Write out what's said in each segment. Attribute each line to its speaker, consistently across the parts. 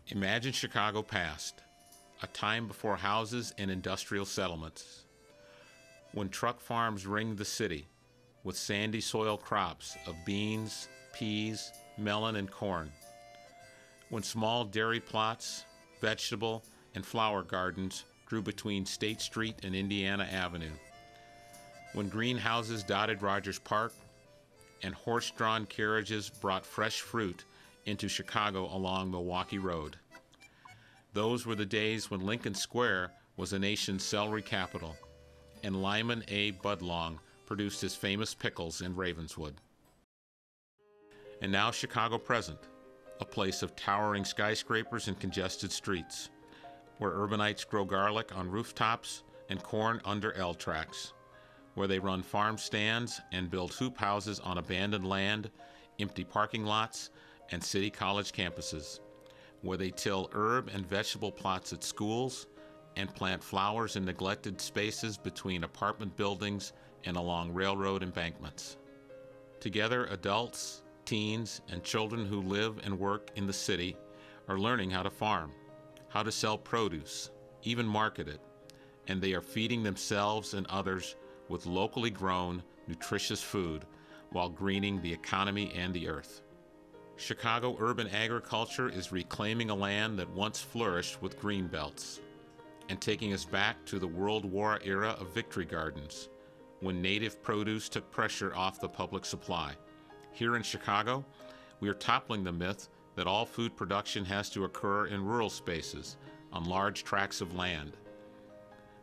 Speaker 1: Imagine Chicago past, a time before houses and industrial settlements, when truck farms ringed the city with sandy soil crops of beans, peas, melon, and corn, when small dairy plots, vegetable, and flower gardens grew between State Street and Indiana Avenue, when greenhouses dotted Rogers Park and horse-drawn carriages brought fresh fruit into Chicago along Milwaukee Road. Those were the days when Lincoln Square was the nation's celery capital, and Lyman A. Budlong produced his famous pickles in Ravenswood. And now Chicago present, a place of towering skyscrapers and congested streets, where urbanites grow garlic on rooftops and corn under L tracks, where they run farm stands and build hoop houses on abandoned land, empty parking lots, and city college campuses, where they till herb and vegetable plots at schools and plant flowers in neglected spaces between apartment buildings and along railroad embankments. Together, adults, teens, and children who live and work in the city are learning how to farm, how to sell produce, even market it, and they are feeding themselves and others with locally grown, nutritious food while greening the economy and the earth. Chicago urban agriculture is reclaiming a land that once flourished with green belts and taking us back to the World War era of victory gardens, when native produce took pressure off the public supply. Here in Chicago, we are toppling the myth that all food production has to occur in rural spaces on large tracts of land.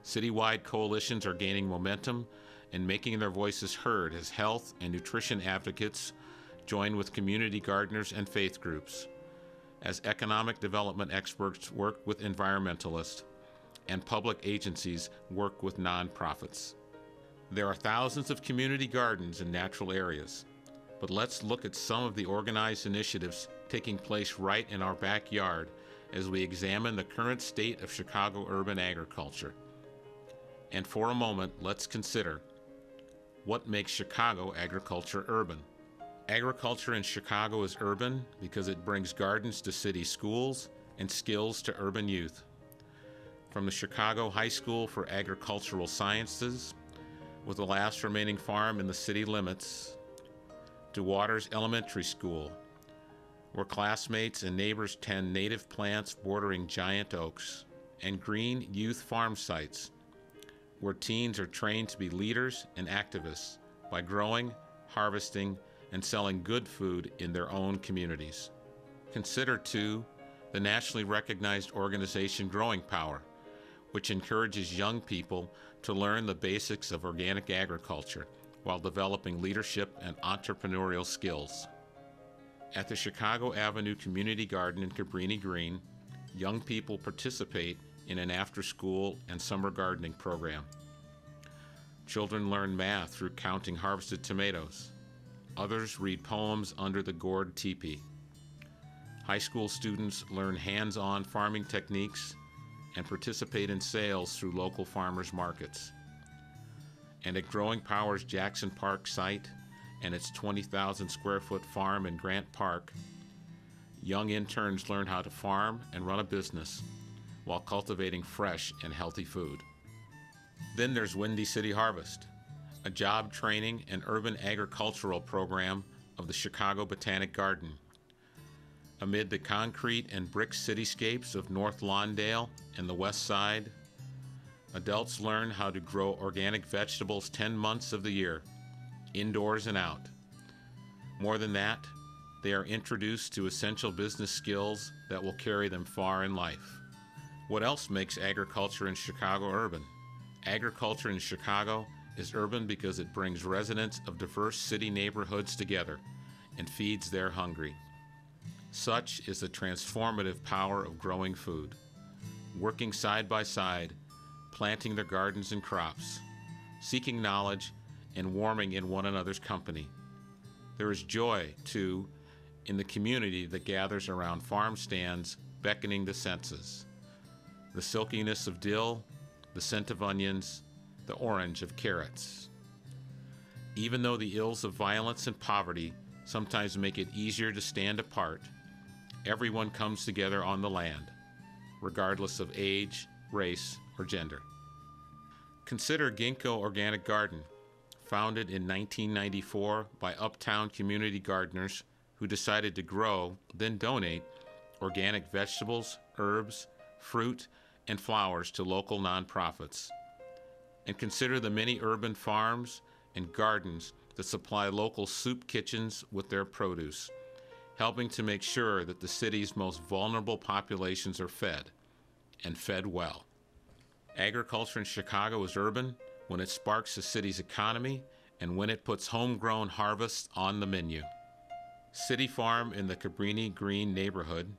Speaker 1: Citywide coalitions are gaining momentum and making their voices heard as health and nutrition advocates join with community gardeners and faith groups, as economic development experts work with environmentalists, and public agencies work with nonprofits. There are thousands of community gardens in natural areas, but let's look at some of the organized initiatives taking place right in our backyard as we examine the current state of Chicago urban agriculture. And for a moment, let's consider what makes Chicago agriculture urban. Agriculture in Chicago is urban because it brings gardens to city schools and skills to urban youth. From the Chicago High School for Agricultural Sciences, with the last remaining farm in the city limits, to Waters Elementary School, where classmates and neighbors tend native plants bordering giant oaks, and green youth farm sites, where teens are trained to be leaders and activists by growing, harvesting, and selling good food in their own communities. Consider, too, the nationally recognized organization Growing Power, which encourages young people to learn the basics of organic agriculture while developing leadership and entrepreneurial skills. At the Chicago Avenue Community Garden in Cabrini Green, young people participate in an after-school and summer gardening program. Children learn math through counting harvested tomatoes. Others read poems under the gourd teepee. High school students learn hands-on farming techniques and participate in sales through local farmers markets. And at Growing Power's Jackson Park site and its 20,000 square foot farm in Grant Park, young interns learn how to farm and run a business while cultivating fresh and healthy food. Then there's Windy City Harvest, a job training and urban agricultural program of the Chicago Botanic Garden. Amid the concrete and brick cityscapes of North Lawndale and the West Side, adults learn how to grow organic vegetables 10 months of the year, indoors and out. More than that, they are introduced to essential business skills that will carry them far in life. What else makes agriculture in Chicago urban? Agriculture in Chicago is urban because it brings residents of diverse city neighborhoods together and feeds their hungry. Such is the transformative power of growing food, working side by side, planting their gardens and crops, seeking knowledge, and warming in one another's company. There is joy, too, in the community that gathers around farm stands beckoning the senses. The silkiness of dill, the scent of onions, the orange of carrots. Even though the ills of violence and poverty sometimes make it easier to stand apart, Everyone comes together on the land, regardless of age, race, or gender. Consider Ginkgo Organic Garden, founded in 1994 by uptown community gardeners who decided to grow, then donate, organic vegetables, herbs, fruit, and flowers to local nonprofits. And consider the many urban farms and gardens that supply local soup kitchens with their produce, helping to make sure that the city's most vulnerable populations are fed, and fed well. Agriculture in Chicago is urban when it sparks the city's economy and when it puts homegrown harvests on the menu. City Farm in the Cabrini Green neighborhood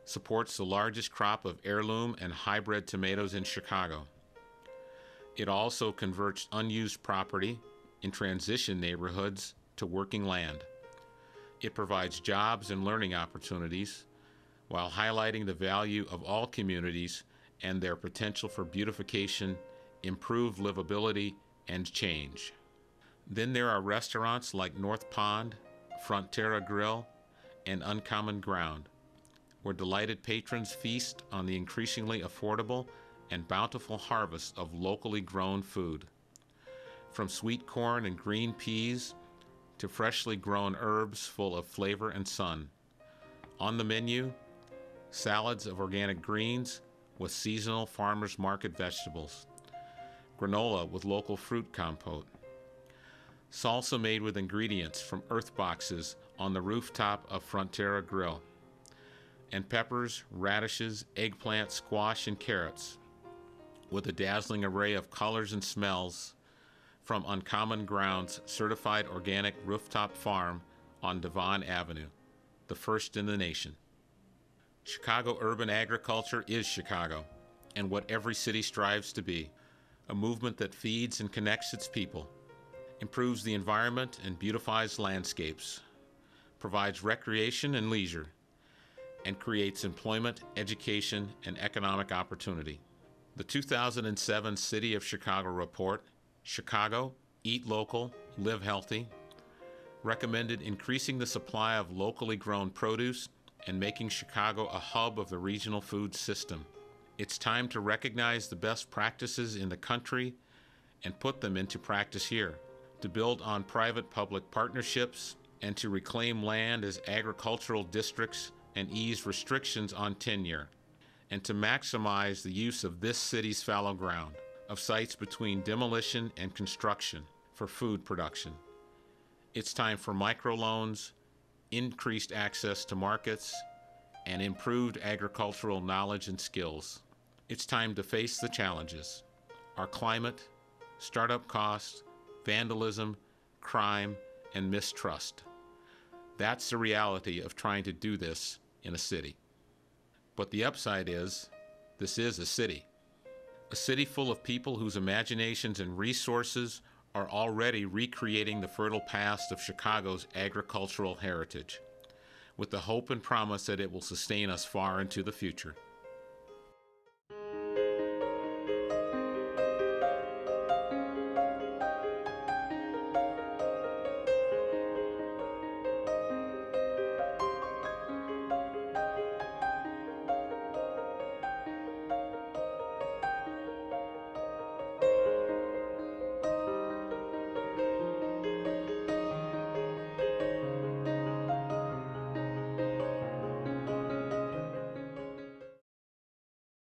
Speaker 1: supports the largest crop of heirloom and hybrid tomatoes in Chicago. It also converts unused property in transition neighborhoods to working land. It provides jobs and learning opportunities while highlighting the value of all communities and their potential for beautification, improved livability, and change. Then there are restaurants like North Pond, Frontera Grill, and Uncommon Ground, where delighted patrons feast on the increasingly affordable and bountiful harvest of locally grown food. From sweet corn and green peas to freshly grown herbs full of flavor and sun. On the menu, salads of organic greens with seasonal farmers market vegetables, granola with local fruit compote, salsa made with ingredients from earth boxes on the rooftop of Frontera Grill, and peppers, radishes, eggplant, squash, and carrots with a dazzling array of colors and smells from Uncommon Ground's certified organic rooftop farm on Devon Avenue, the first in the nation. Chicago urban agriculture is Chicago, and what every city strives to be, a movement that feeds and connects its people, improves the environment and beautifies landscapes, provides recreation and leisure, and creates employment, education, and economic opportunity. The 2007 City of Chicago report, Chicago, Eat Local, Live Healthy, recommended increasing the supply of locally grown produce and making Chicago a hub of the regional food system. It's time to recognize the best practices in the country and put them into practice here, to build on private-public partnerships, and to reclaim land as agricultural districts and ease restrictions on tenure, and to maximize the use of this city's fallow ground, of sites between demolition and construction for food production. It's time for microloans, increased access to markets, and improved agricultural knowledge and skills. It's time to face the challenges: our climate, startup costs, vandalism, crime, and mistrust. That's the reality of trying to do this in a city. But the upside is, this is a city full of people whose imaginations and resources are already recreating the fertile past of Chicago's agricultural heritage, with the hope and promise that it will sustain us far into the future.